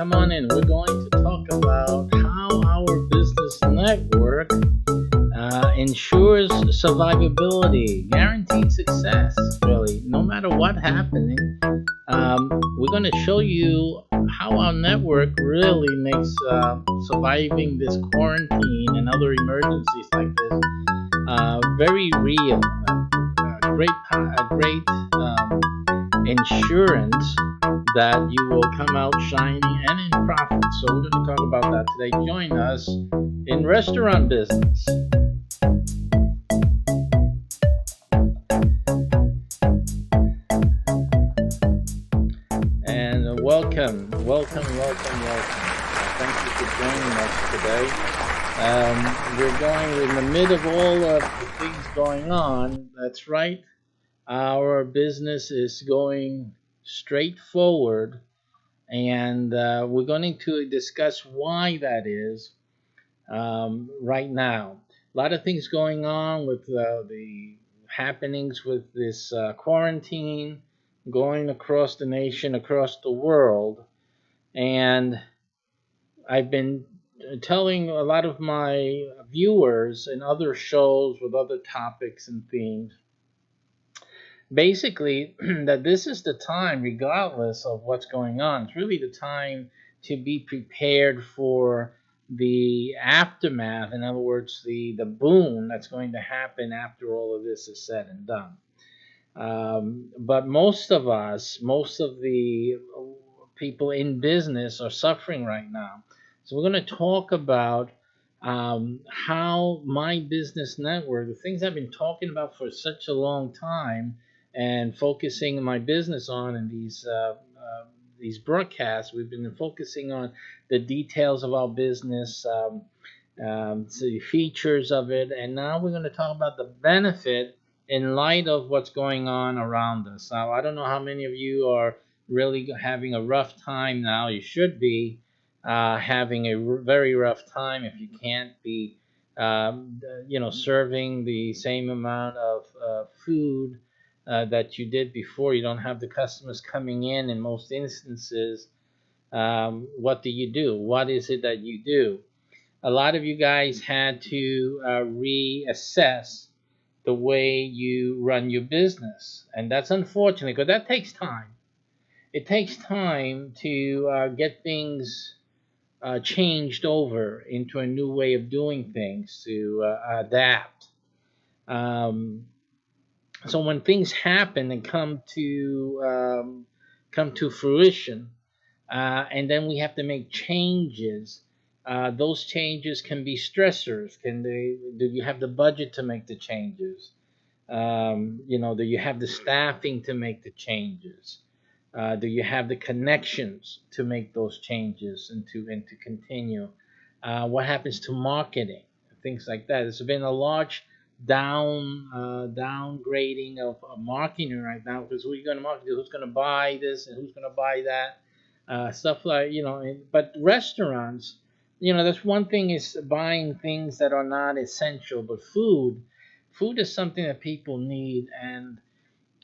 come on in. We're going to talk about how our business network ensures survivability, guaranteed success, really, no matter what happening. We're going to show you how our network really makes surviving this quarantine and other emergencies like this very real. A great insurance that you will come out shining and in profit. So we're going to talk about that today. Join us in restaurant business. And welcome. Thank you for joining us today. We're in the middle of all of the things going on. That's right. Our business is going straight forward, and we're going to discuss why that is right now. A lot of things going on with the happenings with this quarantine going across the nation, across the world, and I've been telling a lot of my viewers in other shows with other topics and themes basically that this is the time, regardless of what's going on, it's really the time to be prepared for the aftermath. In other words, the boom that's going to happen after all of this is said and done. But most of the people in business are suffering right now. So we're going to talk about how my business network, the things I've been talking about for such a long time, and focusing my business on in these broadcasts, we've been focusing on the details of our business, the features of it, and now we're going to talk about the benefit in light of what's going on around us. Now, I don't know how many of you are really having a rough time now. You should be having a very rough time if you can't be, serving the same amount of food that you did before. You don't have the customers coming in most instances. What do you do? What is it that you do? A lot of you guys had to reassess the way you run your business, and that's unfortunate because that takes time. It takes time to get things changed over into a new way of doing things, to adapt. So when things happen and come to fruition, and then we have to make changes, those changes can be stressors. Do you have the budget to make the changes? Do you have the staffing to make the changes? Do you have the connections to make those changes and to continue? What happens to marketing? Things like that. There's been a large downgrading of marketing right now, because who's going to market, who's going to buy this and who's going to buy that, stuff like but restaurants, that's one thing, is buying things that are not essential, but food is something that people need, and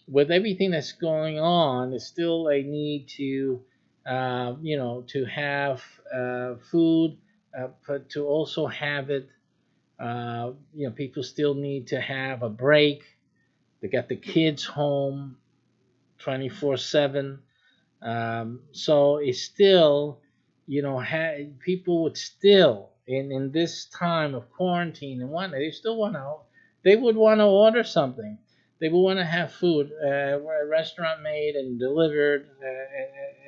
with everything that's going on, there's still a need to to have food, but to also have it. People still need to have a break. They got the kids home 24/7. So it's still, people would still, in this time of quarantine and whatnot, they would want to order something. They would want to have food, restaurant made and delivered,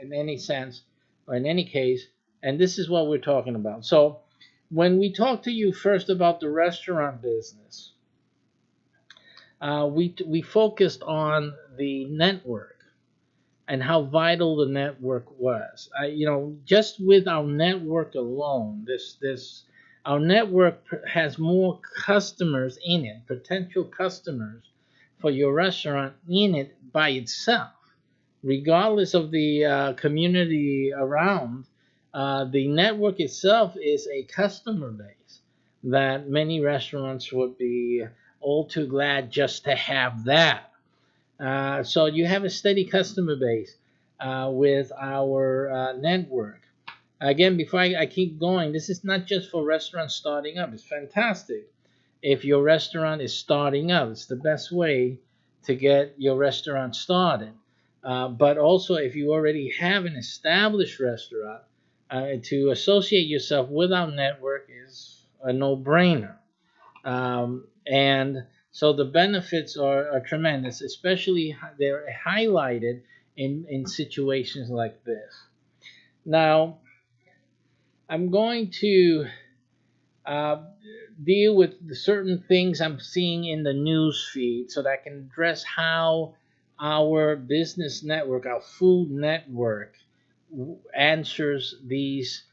in any sense, or in any case. And this is what we're talking about. So when we talk to you first about the restaurant business, we focused on the network and how vital the network was. Just with our network alone, our network has more customers in it, potential customers for your restaurant in it by itself, regardless of the community around. The network itself is a customer base that many restaurants would be all too glad just to have that. So you have a steady customer base with our network. Again, before I keep going, this is not just for restaurants starting up. It's fantastic. If your restaurant is starting up, it's the best way to get your restaurant started. But also, if you already have an established restaurant, to associate yourself with our network is a no-brainer. And so the benefits are tremendous, especially they're highlighted in situations like this. Now, I'm going to uh, deal with the certain things I'm seeing in the news feed so that I can address how our business network, our food network, answers these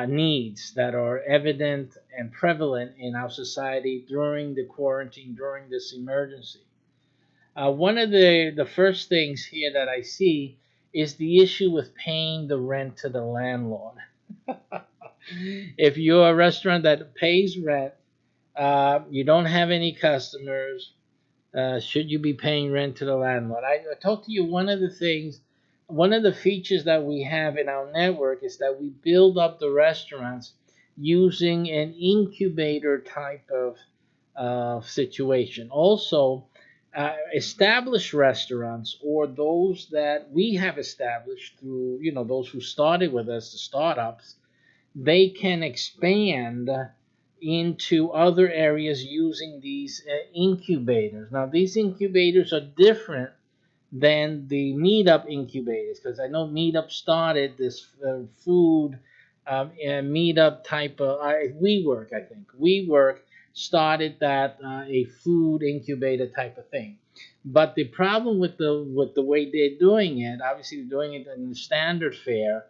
needs that are evident and prevalent in our society during the quarantine, during this emergency. One of the first things here that I see is the issue with paying the rent to the landlord. If you're a restaurant that pays rent, you don't have any customers, should you be paying rent to the landlord? I talked to you one of the features that we have in our network is that we build up the restaurants using an incubator type of situation. Also, established restaurants or those that we have established through, those who started with us, the startups, they can expand into other areas using these incubators. Now, these incubators are different than the meetup incubators because I know meetup started this food meetup type of WeWork. I think WeWork started that a food incubator type of thing. But the problem with the way they're doing it, obviously they're doing it in the standard fare.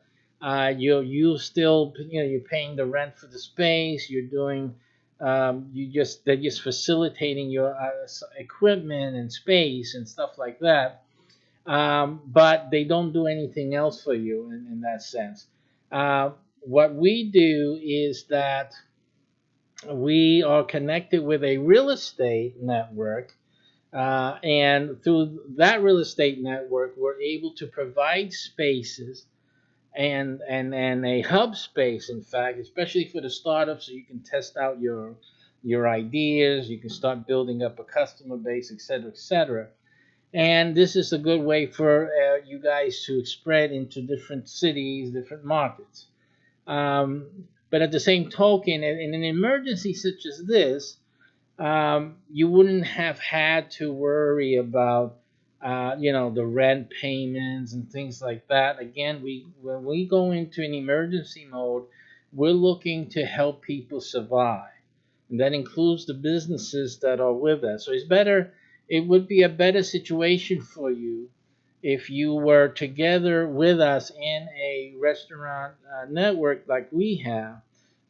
You still you're paying the rent for the space. You're doing they're just facilitating your equipment and space and stuff like that, but they don't do anything else for you in that sense. What we do is that we are connected with a real estate network, and through that real estate network, we're able to provide spaces and a hub space, in fact, especially for the startups, so you can test out your ideas, you can start building up a customer base, etc., etc. And this is a good way for you guys to spread into different cities, different markets. But at the same token, in an emergency such as this, you wouldn't have had to worry about, the rent payments and things like that. Again, when we go into an emergency mode, we're looking to help people survive. And that includes the businesses that are with us. So it would be a better situation for you if you were together with us in a restaurant network like we have,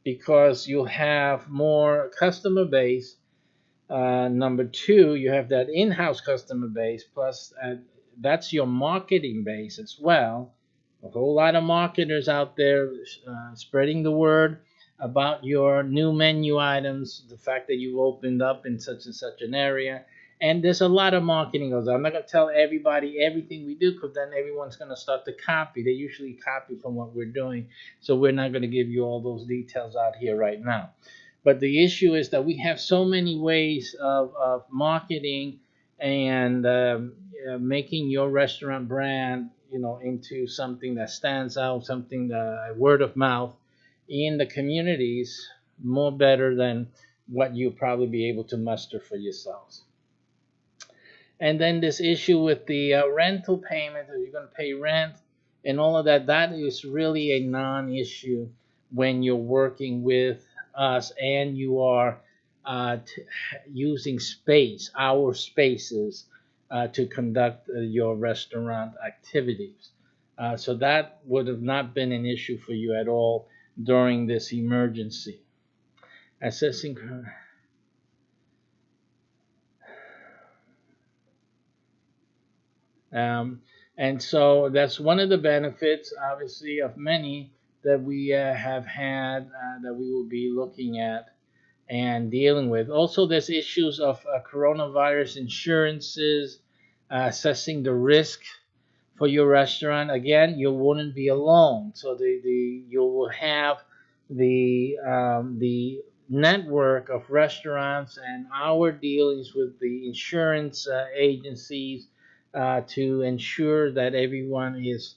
because you'll have more customer base. Number two, you have that in-house customer base, plus that's your marketing base as well. A whole lot of marketers out there spreading the word about your new menu items, the fact that you opened up in such and such an area. And there's a lot of marketing goes on. I'm not going to tell everybody everything we do because then everyone's going to start to copy. They usually copy from what we're doing. So we're not going to give you all those details out here right now. But the issue is that we have so many ways of marketing and making your restaurant brand, into something that stands out, something that word of mouth in the communities more better than what you'll probably be able to muster for yourselves. And then this issue with the rental payment, are you going to pay rent and all of that, that is really a non-issue when you're working with us and you are using our spaces, to conduct your restaurant activities. So that would have not been an issue for you at all during this emergency. Assessing. Um, and so that's one of the benefits, obviously, of many that we have had, that we will be looking at and dealing with. Also, there's issues of coronavirus insurances, assessing the risk for your restaurant. Again, you wouldn't be alone. So you will have the network of restaurants and our dealings with the insurance agencies to ensure that everyone is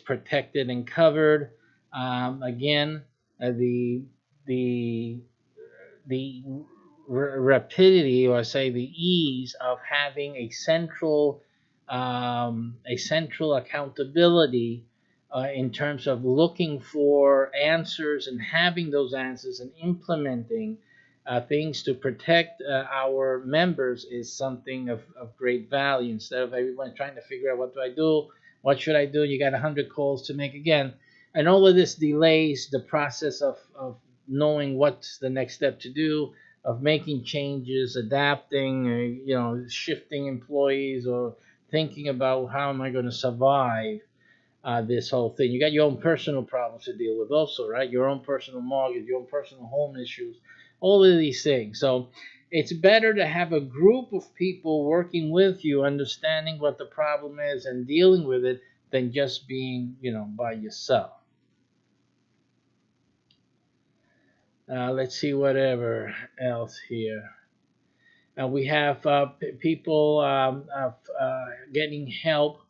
protected and covered. Again, the the rapidity, or say the ease of having a central accountability in terms of looking for answers and having those answers and implementing things to protect our members is something of great value. Instead of everyone trying to figure out, what do I do, what should I do, you got 100 calls to make again, and all of this delays the process of knowing what's the next step to do, of making changes, adapting, shifting employees, or thinking about how am I going to survive this whole thing. You got your own personal problems to deal with also, right? Your own personal mortgage, your own personal home issues, all of these things. So it's better to have a group of people working with you, understanding what the problem is and dealing with it, than just being, by yourself. Let's see whatever else here. We have people getting help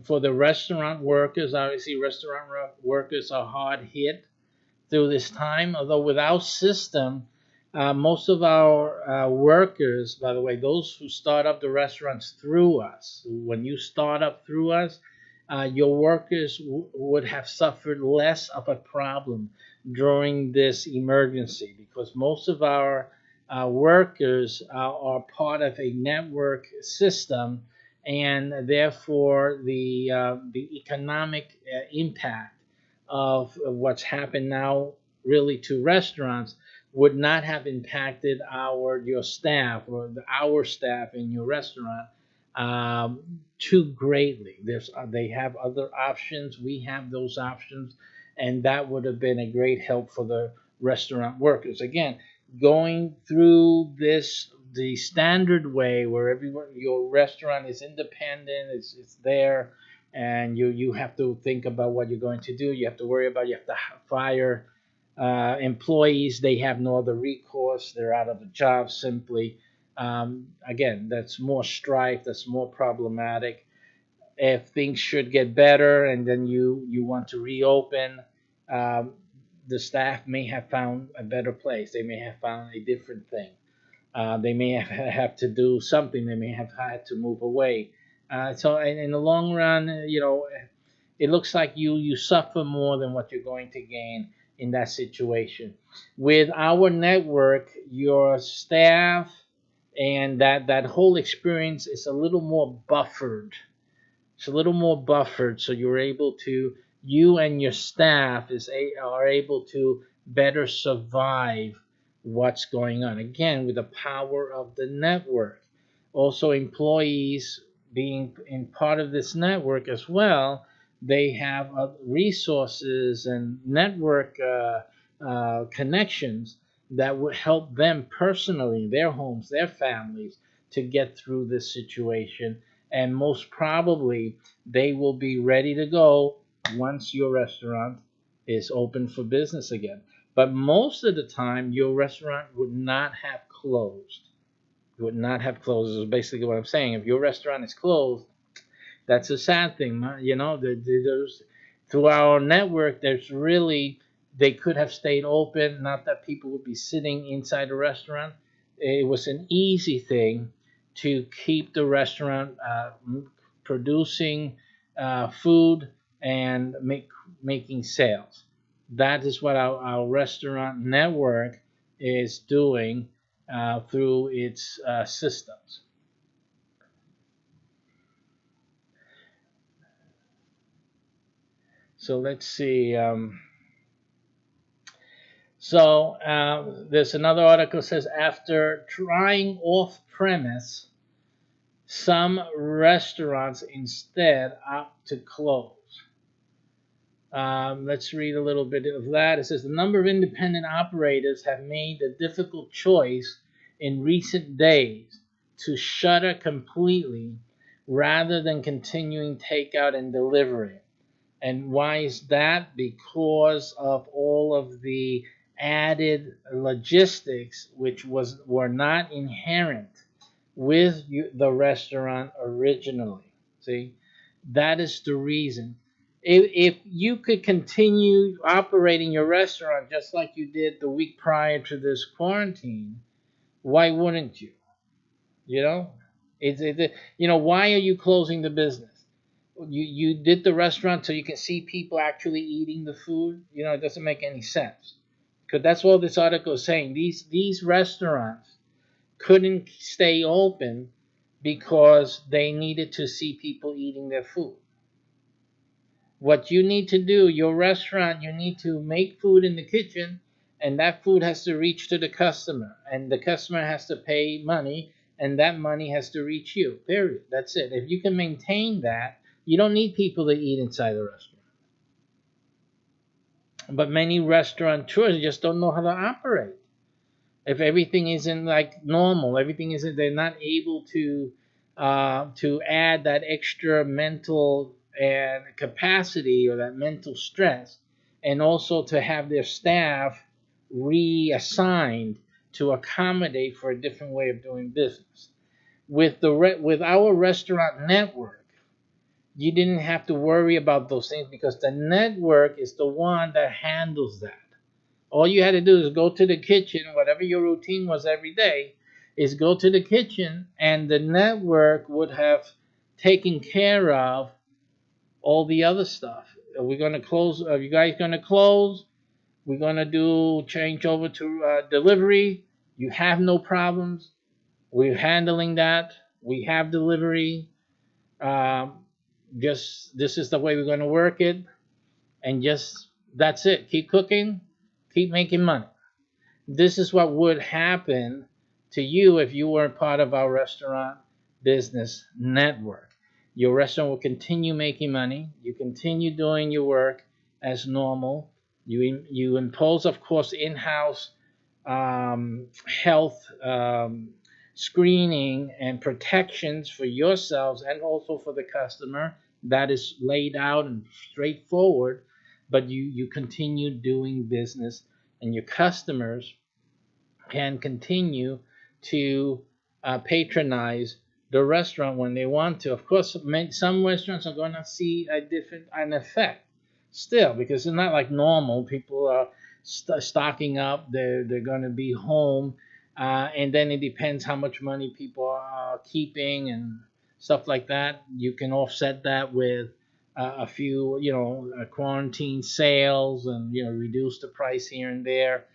for the restaurant workers. Obviously, restaurant workers are hard hit through this time. Although with our system, most of our workers, by the way, those who start up the restaurants through us, when you start up through us, your workers would have suffered less of a problem during this emergency, because most of our workers are part of a network system, and therefore the economic impact of what's happened now really to restaurants would not have impacted your staff, or our staff in your restaurant too greatly. They have other options. We have those options, and that would have been a great help for the restaurant workers. Again, going through this the standard way, where everyone, your restaurant is independent, it's there, and you have to think about what you're going to do. You have to worry about, you have to fire employees. They have no other recourse. They're out of a job simply. Again, that's more strife. That's more problematic. If things should get better and then you want to reopen, um, the staff may have found a better place. They may have found a different thing. They may have to do something. They may have had to move away. So in the long run, it looks like you suffer more than what you're going to gain in that situation. With our network, your staff and that whole experience is a little more buffered. It's a little more buffered, so you and your staff are able to better survive what's going on. Again, with the power of the network. Also, employees being in part of this network as well, they have resources and network connections that would help them personally, their homes, their families, to get through this situation. And most probably, they will be ready to go once your restaurant is open for business again. But most of the time, your restaurant would not have closed. Would not have closed, is basically what I'm saying. If your restaurant is closed, that's a sad thing. There's, through our network, they could have stayed open. Not that people would be sitting inside the restaurant. It was an easy thing to keep the restaurant producing food and making sales. That is what our restaurant network is doing through its systems. So let's see. There's another article that says, after trying off premise, some restaurants instead opt to close. Let's read a little bit of that. It says the number of independent operators have made the difficult choice in recent days to shutter completely, rather than continuing takeout and delivery. And why is that? Because of all of the added logistics which were not inherent with the restaurant originally. See, that is the reason. If you could continue operating your restaurant just like you did the week prior to this quarantine, why wouldn't you? You know, why are you closing the business? You did the restaurant so you can see people actually eating the food. It doesn't make any sense. Because that's what this article is saying. These restaurants couldn't stay open because they needed to see people eating their food. What you need to do, your restaurant, you need to make food in the kitchen, and that food has to reach to the customer, and the customer has to pay money, and that money has to reach you. Period. That's it. If you can maintain that, you don't need people to eat inside the restaurant. But many restaurateurs just don't know how to operate. If everything isn't like normal, everything isn't, they're not able to add that extra mental and capacity or that mental stress, and also to have their staff reassigned to accommodate for a different way of doing business. With our restaurant network, you didn't have to worry about those things because the network is the one that handles that. All you had to do is go to the kitchen, whatever your routine was every day, is go to the kitchen, and the network would have taken care of all the other stuff. Are we going to close? Are you guys going to close? We're going to do change over to delivery. You have no problems. We're handling that. We have delivery. Um, just this is the way we're going to work it, and just that's it. Keep cooking, keep making money. This is what would happen to you if you weren't part of our restaurant business network. Your restaurant will continue making money. You continue doing your work as normal. You impose, of course, in-house health screening and protections for yourselves and also for the customer. That is laid out and straightforward, but you continue doing business, and your customers can continue to patronize the restaurant when they want to. Of course, some restaurants are going to see an effect still, because it's not like normal. People are stocking up. They're going to be home, and then it depends how much money people are keeping and stuff like that. You can offset that with a few, quarantine sales, and reduce the price here and there,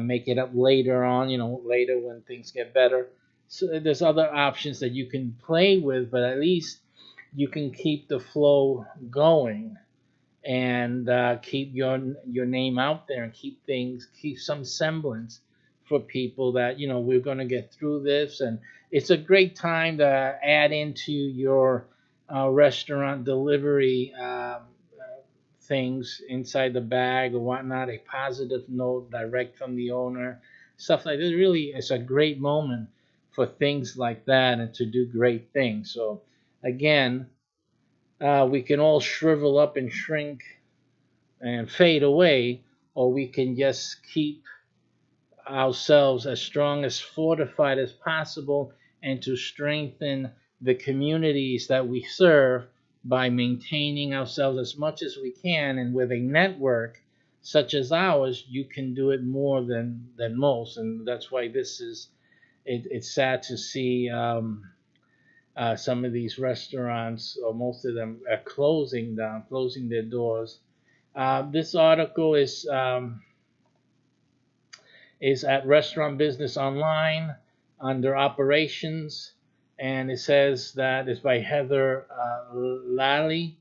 make it up later on, later when things get better. So there's other options that you can play with, but at least you can keep the flow going, and keep your name out there, and keep some semblance for people that we're going to get through this. And it's a great time to add into your restaurant delivery things inside the bag or whatnot, a positive note direct from the owner, stuff like this. Really, it's a great moment for things like that and to do great things. So, again, we can all shrivel up and shrink and fade away, or we can just keep ourselves as strong, as fortified as possible, and to strengthen the communities that we serve by maintaining ourselves as much as we can. And with a network such as ours, you can do it more than most. And that's why it's sad to see some of these restaurants, or most of them, are closing down, closing their doors. This article is at Restaurant Business Online under Operations, and it says that it's by Heather Lally.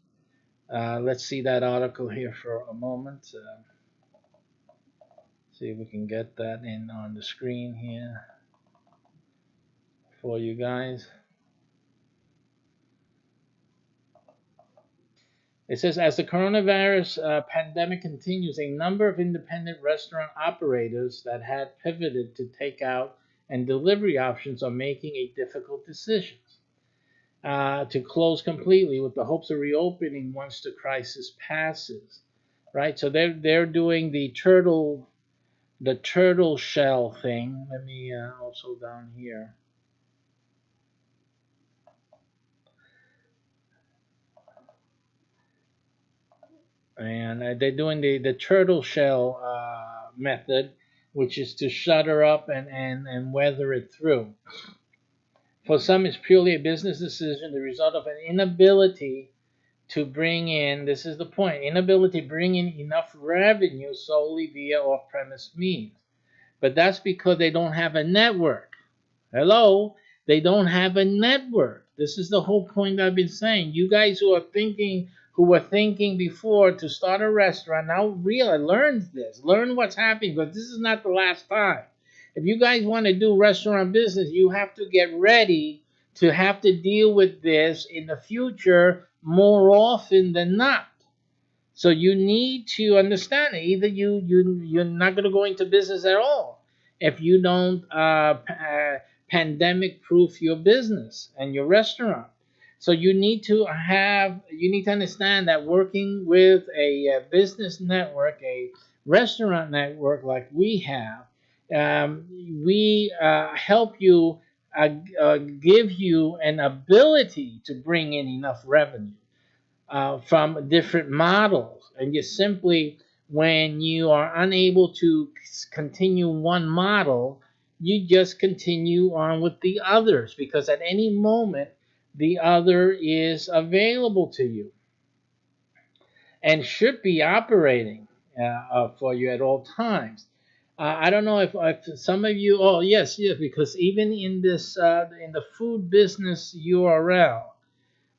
Let's see that article here for a moment. See if we can get that in on the screen here for you guys. It says, as the coronavirus pandemic continues, a number of independent restaurant operators that had pivoted to takeout and delivery options are making a difficult decisions. to close completely with the hopes of reopening once the crisis passes, right? So they're doing the turtle shell thing. Let me also down here. And they're doing the turtle shell method, which is to shutter up and weather it through. For some, it's purely a business decision, the result of an inability to bring in, this is the point, inability to bring in enough revenue solely via off-premise means. But that's because they don't have a network. Hello? They don't have a network. This is the whole point I've been saying. You guys who were thinking before to start a restaurant, now realize, learn this. Learn what's happening, because this is not the last time. If you guys want to do restaurant business, you have to get ready to have to deal with this in the future more often than not. So you need to understand it. Either you're not going to go into business at all if you don't pandemic proof your business and your restaurant. So you need to understand that working with a business network, a restaurant network like we have, we help you give you an ability to bring in enough revenue from different models. And just simply, when you are unable to continue one model, you just continue on with the others, because at any moment the other is available to you and should be operating for you at all times. I don't know if some of you, oh yes, yes, because even in this in the food business URL,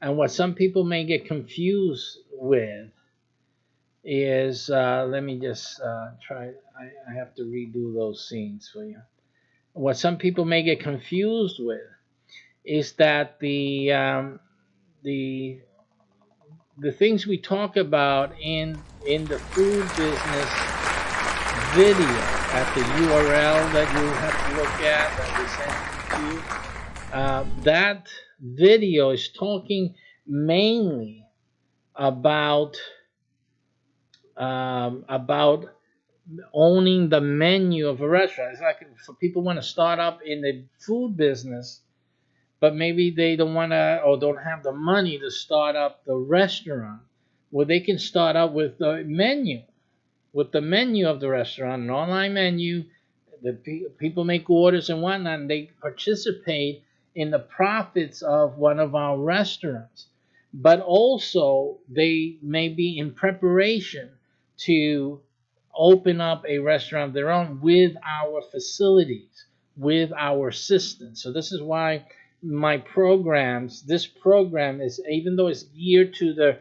and what some people may get confused with is, let me just try, I have to redo those scenes for you. What some people may get confused with is that the the things we talk about in the food business video at the URL that you have to look at that we sent to you, that video is talking mainly about about owning the menu of a restaurant. It's like for people want to start up in the food business, but maybe they don't want to or don't have the money to start up the restaurant. Well, they can start up with the menu, of the restaurant, an online menu. The people make orders and whatnot, and they participate in the profits of one of our restaurants. But also, they may be in preparation to open up a restaurant of their own with our facilities, with our assistance. So this is why this program is, even though it's geared to the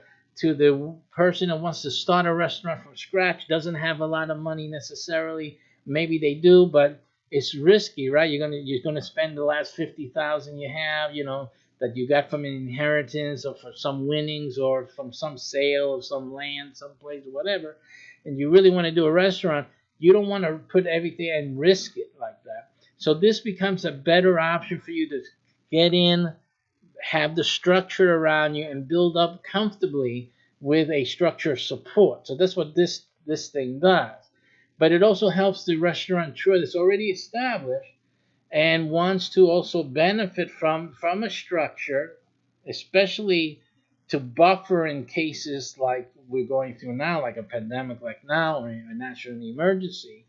person that wants to start a restaurant from scratch, doesn't have a lot of money necessarily. Maybe they do, but it's risky, right? You're gonna spend the last 50,000 you have, that you got from an inheritance or from some winnings or from some sale of some land, someplace or whatever, and you really want to do a restaurant. You don't want to put everything and risk it like that. So this becomes a better option for you to get in, have the structure around you, and build up comfortably with a structure of support. So that's what this thing does. But it also helps the restaurateur that's already established and wants to also benefit from a structure, especially to buffer in cases like we're going through now, like a pandemic like now, or a national emergency,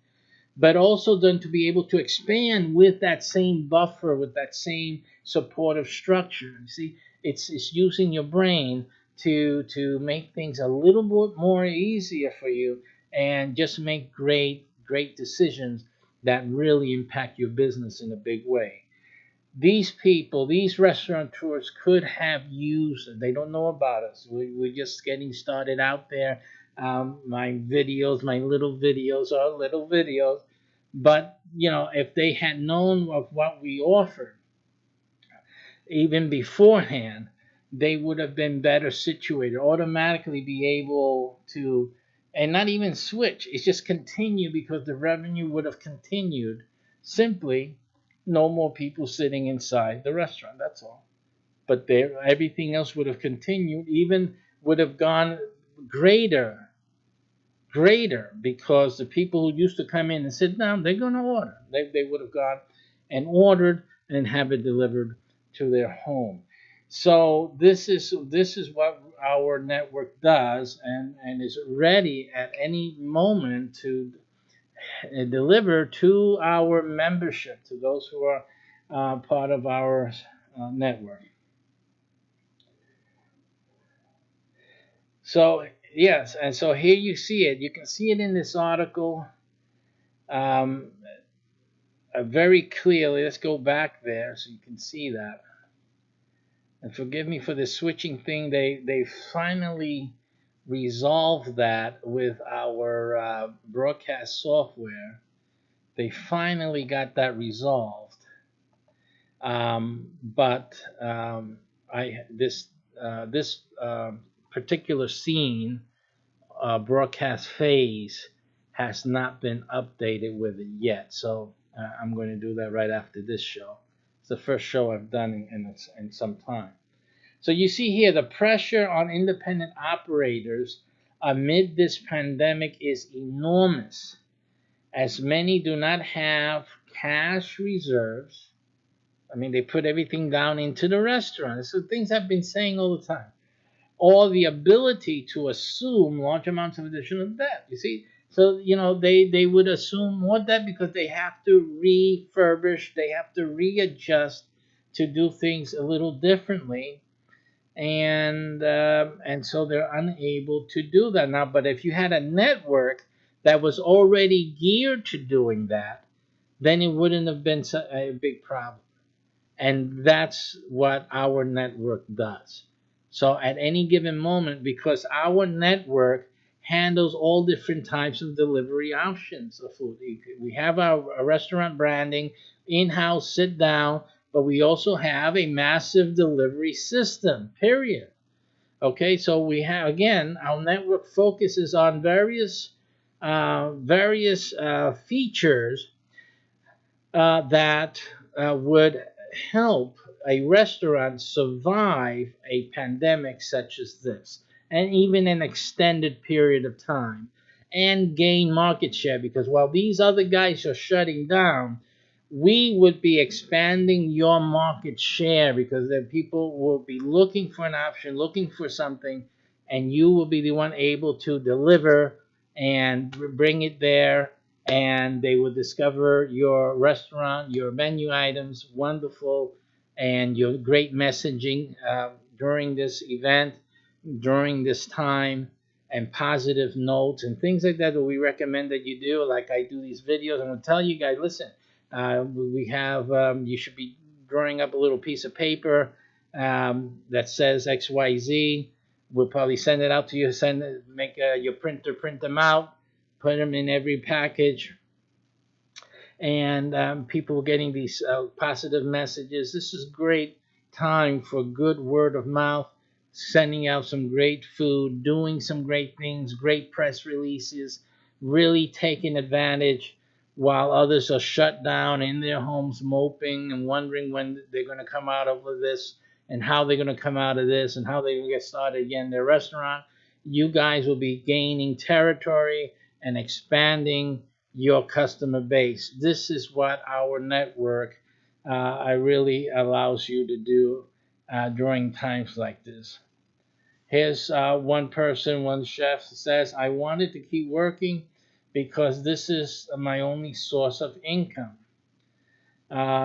but also then to be able to expand with that same buffer, with that same supportive structure. You see, it's using your brain to make things a little bit more easier for you, and just make great decisions that really impact your business in a big way. These people, these restaurateurs could have used it. They don't know about us. We're just getting started out there. My videos, my little videos are little videos. But, if they had known of what we offered, even beforehand, they would have been better situated, automatically be able to, and not even switch. It's just continue, because the revenue would have continued. Simply, no more people sitting inside the restaurant. That's all. but everything else would have continued, even would have gone greater, greater, because the people who used to come in and sit down, they're going to order. They would have gone and ordered and have it delivered to their home. So this is what our network does, and is ready at any moment to deliver to our membership, to those who are part of our network. So yes, and so here you see it. You can see it in this article um, very clearly. Let's go back there so you can see that. And forgive me for the switching thing. They finally resolved that with our broadcast software. They finally got that resolved. But I this particular scene broadcast phase has not been updated with it yet. So I'm going to do that right after this show. It's the first show I've done in some time. So you see here the pressure on independent operators amid this pandemic is enormous, as many do not have cash reserves. I mean, they put everything down into the restaurant. So things I've been saying all the time, or the ability to assume large amounts of additional debt. You see, so they would assume more debt because they have to refurbish, they have to readjust to do things a little differently, and so they're unable to do that now. But if you had a network that was already geared to doing that, then it wouldn't have been a big problem. And that's what our network does. So at any given moment, because our network handles all different types of delivery options of food, we have our restaurant branding, in-house sit down, but we also have a massive delivery system, period. Okay, so we have, again, our network focuses on various features that would help a restaurant survive a pandemic such as this, and even an extended period of time, and gain market share. Because while these other guys are shutting down, we would be expanding your market share, because the people will be looking for an option, looking for something, and you will be the one able to deliver and bring it there, and they will discover your restaurant, your menu items, wonderful, and your great messaging during this event, during this time, and positive notes and things like that we recommend that you do. Like I do these videos, I'm going to tell you guys, listen, we have, you should be drawing up a little piece of paper that says XYZ. We'll probably send it out to you, make your printer print them out, put them in every package, and people getting these positive messages. This is great time for good word of mouth, sending out some great food, doing some great things, great press releases, really taking advantage while others are shut down in their homes, moping and wondering when they're going to come out of this, and how they're going to come out of this, and how they're going to get started again in their restaurant. You guys will be gaining territory and expanding your customer base. This is what our network really allows you to do during times like this. Here's one person, one chef says, I wanted to keep working because this is my only source of income.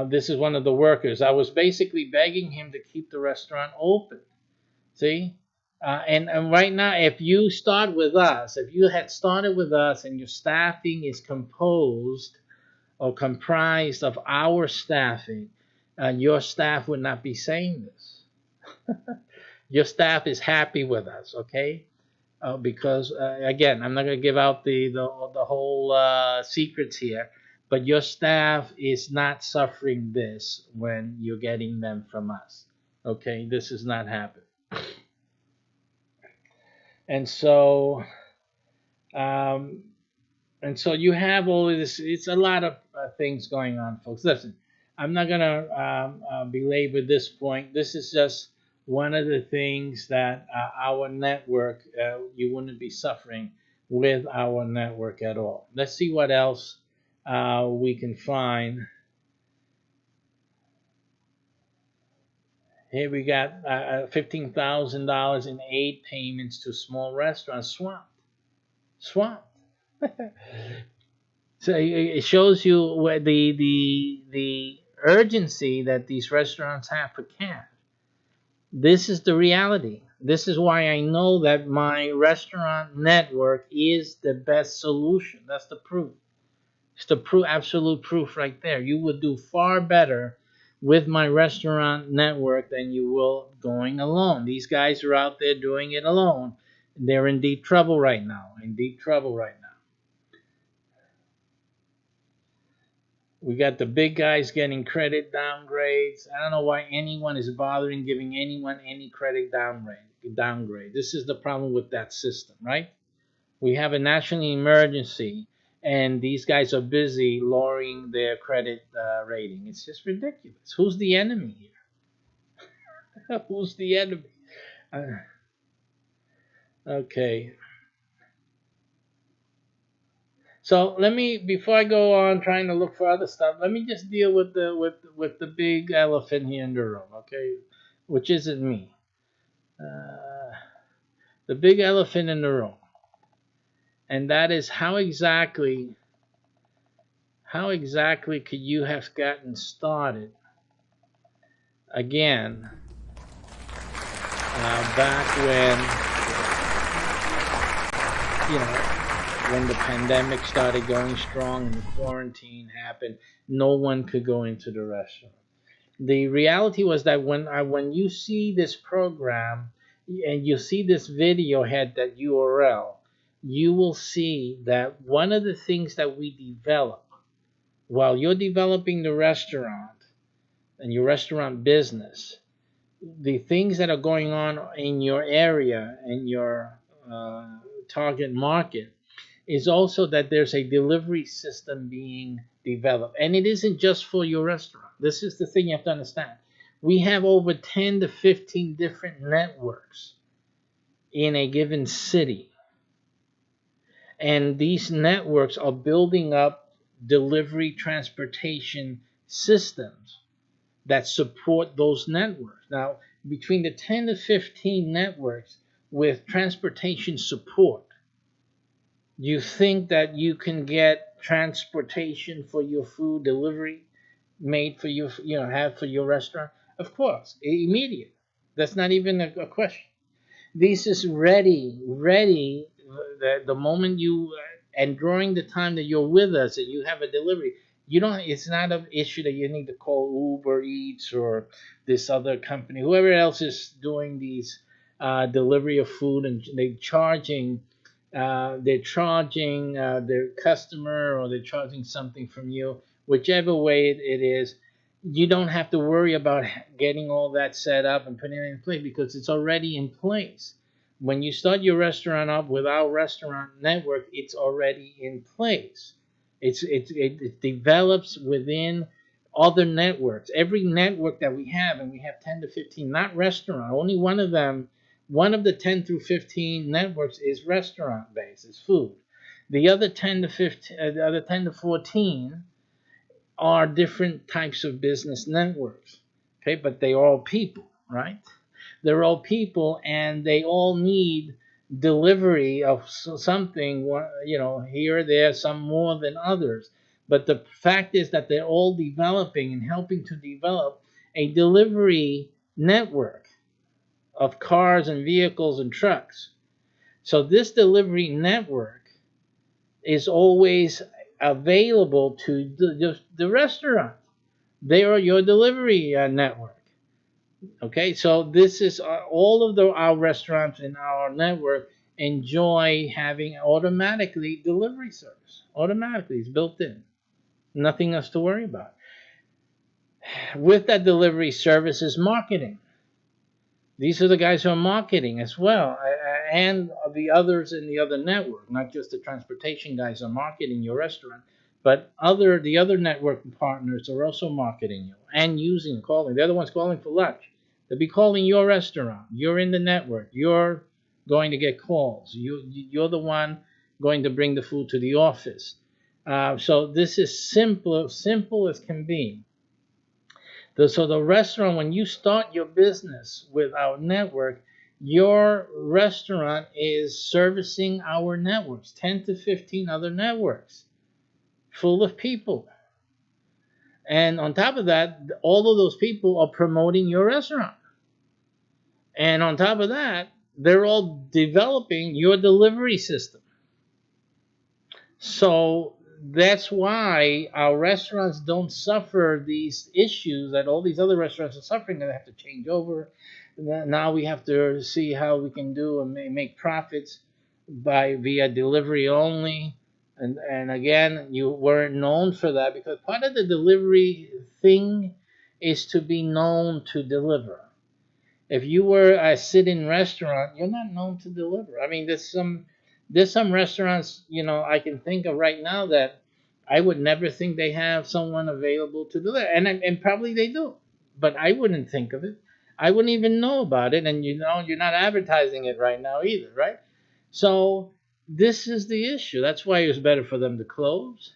This is one of the workers. I was basically begging him to keep the restaurant open. See? And right now, if you start with us, if you had started with us and your staffing is composed or comprised of our staffing, your staff would not be saying this. Your staff is happy with us, okay? Because again, I'm not going to give out the whole secrets here, but your staff is not suffering this when you're getting them from us. Okay, this is not happening. And so, and so you have all of this. It's a lot of things going on, folks. Listen, I'm not gonna belabor this point. This is just one of the things that our network, you wouldn't be suffering with our network at all. Let's see what else we can find. Here we got $15,000 in aid payments to small restaurants. Swamped. So it shows you where the urgency that these restaurants have for cash. This is the reality. This is why I know that my restaurant network is the best solution. That's the proof. It's the absolute proof right there. You would do far better with my restaurant network than you will going alone. These guys are out there doing it alone. They're in deep trouble right now. In deep trouble right now. We got the big guys getting credit downgrades. I don't know why anyone is bothering giving anyone any credit downgrade. This is the problem with that system, right? We have a national emergency, and these guys are busy lowering their credit rating. It's just ridiculous. Who's the enemy here? Who's the enemy? Uh, okay. So let me, before I go on trying to look for other stuff, let me just deal with the big elephant here in the room, okay? Which isn't me. Uh, the big elephant in the room, and that is how exactly could you have gotten started again back when the pandemic started going strong and the quarantine happened. No one could go into the restaurant. The reality was that when you see this program and you see this video had that URL, you will see that one of the things that we develop while you're developing the restaurant and your restaurant business, the things that are going on in your area and your target market is also that there's a delivery system being developed. And it isn't just for your restaurant. This is the thing you have to understand. We have over 10 to 15 different networks in a given city. And these networks are building up delivery transportation systems that support those networks. Now, between the 10 to 15 networks with transportation support, you think that you can get transportation for your food delivery made for you, have for your restaurant? Of course, immediate. That's not even a question. This is ready. The moment you and during the time that you're with us and you have a delivery, you don't. It's not an issue that you need to call Uber Eats or this other company, whoever else is doing these delivery of food, and they're charging their customer, or they're charging something from you, whichever way it is. You don't have to worry about getting all that set up and putting it in place because it's already in place. When you start your restaurant up with our restaurant network, it's already in place. It develops within other networks. Every network that we have, and we have 10 to 15, not restaurant. Only one of them, one of the 10 through 15 networks is restaurant based, it's food. The other 10 to 15, the other 10 to 14 are different types of business networks. Okay, but they are all people, right? They're all people, and they all need delivery of something, here or there, some more than others. But the fact is that they're all developing and helping to develop a delivery network of cars and vehicles and trucks. So this delivery network is always available to the restaurant. They are your delivery network. Okay, so this is all of our restaurants in our network enjoy having automatically delivery service. Automatically, it's built in. Nothing else to worry about. With that delivery service is marketing. These are the guys who are marketing as well, and the others in the other network, not just the transportation guys are marketing your restaurant. But the other network partners are also marketing you and calling. They're the ones calling for lunch. They'll be calling your restaurant. You're in the network. You're going to get calls. You're the one going to bring the food to the office. So this is simple as can be. So the restaurant, when you start your business with our network, your restaurant is servicing our networks, 10 to 15 other networks full of people. And on top of that, all of those people are promoting your restaurant. And on top of that, they're all developing your delivery system. So that's why our restaurants don't suffer these issues that all these other restaurants are suffering. That they have to change over. Now we have to see how we can do and make profits via delivery only. And again, you weren't known for that because part of the delivery thing is to be known to deliver. If you were a sit-in restaurant, you're not known to deliver. I mean, there's some restaurants, I can think of right now that I would never think they have someone available to deliver, and probably they do, but I wouldn't think of it. I wouldn't even know about it, and you're not advertising it right now either, right? So this is the issue. That's why it was better for them to close.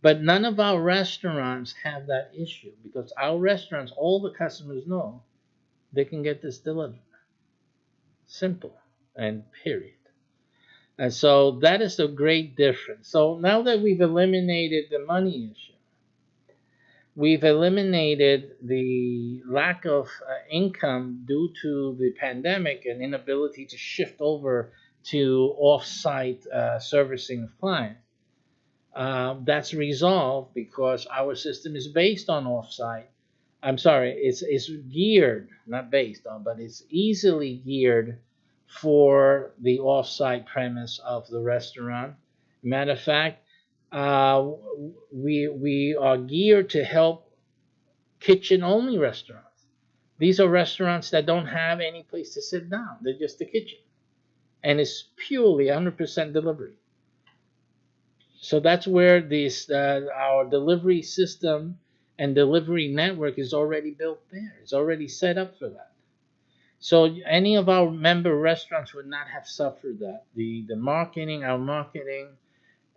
But none of our restaurants have that issue because our restaurants, all the customers know they can get this delivered. Simple and period. And so that is a great difference. So now that we've eliminated the money issue, we've eliminated the lack of income due to the pandemic and inability to shift over to off-site servicing of clients. That's resolved because our system is based on off-site. I'm sorry, it's geared, not based on, but it's easily geared for the off-site premise of the restaurant. Matter of fact, uh, we are geared to help kitchen-only restaurants. These are restaurants that don't have any place to sit down. They're just the kitchen, and it's purely 100% delivery. So that's where our delivery system and delivery network is already built there. It's already set up for that. So any of our member restaurants would not have suffered that. Our marketing,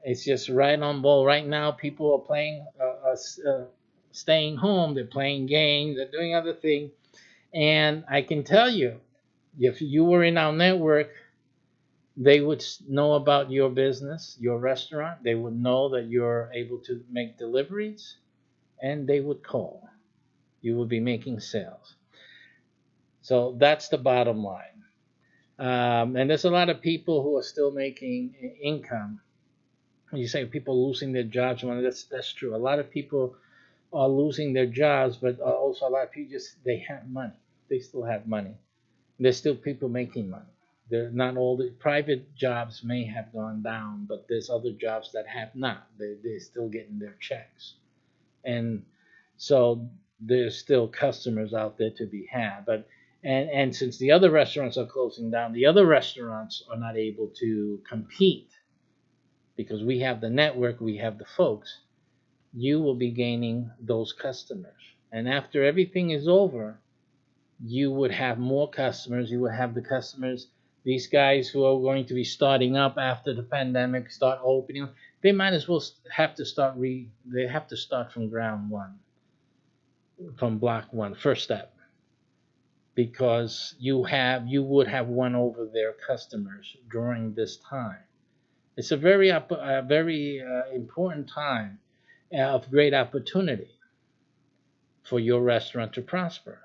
it's just right on ball. Right now, people are playing, staying home. They're playing games. They're doing other things. And I can tell you, if you were in our network, they would know about your business, your restaurant. They would know that you're able to make deliveries, and they would call. You would be making sales. So that's the bottom line. And there's a lot of people who are still making income. You say people losing their jobs. Well, that's true. A lot of people are losing their jobs, but also a lot of people they have money. They still have money. There's still people making money. Not all the private jobs may have gone down, but there's other jobs that have not. They're still getting their checks, and so there's still customers out there to be had. But and since the other restaurants are closing down, the other restaurants are not able to compete because we have the network, we have the folks. You will be gaining those customers, and after everything is over, you would have more customers. You would have the customers, these guys who are going to be starting up after the pandemic, start opening. They might as well have to they have to start from ground one, from block one, first step, because you would have won over their customers during this time. It's a very important time of great opportunity for your restaurant to prosper.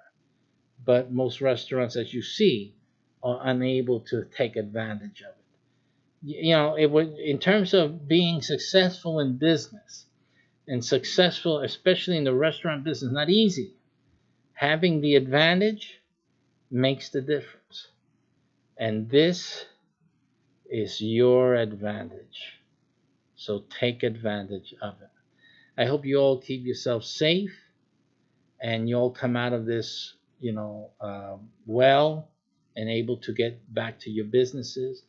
But most restaurants, as you see, are unable to take advantage of it. It would, in terms of being successful in business and successful, especially in the restaurant business, not easy. Having the advantage makes the difference, and this is your advantage. So take advantage of it. I hope you all keep yourself safe and you all come out of this, well, and able to get back to your businesses.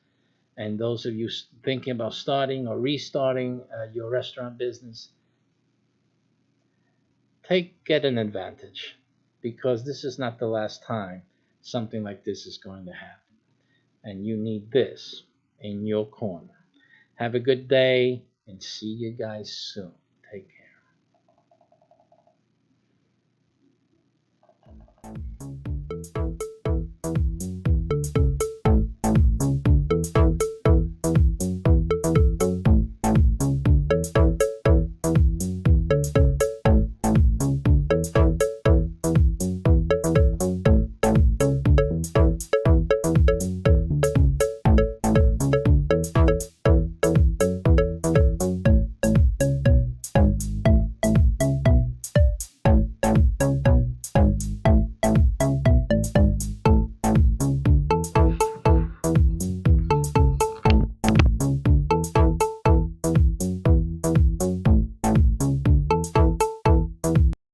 And those of you thinking about starting or restarting your restaurant business, get an advantage, because this is not the last time something like this is going to happen. And you need this in your corner. Have a good day and see you guys soon.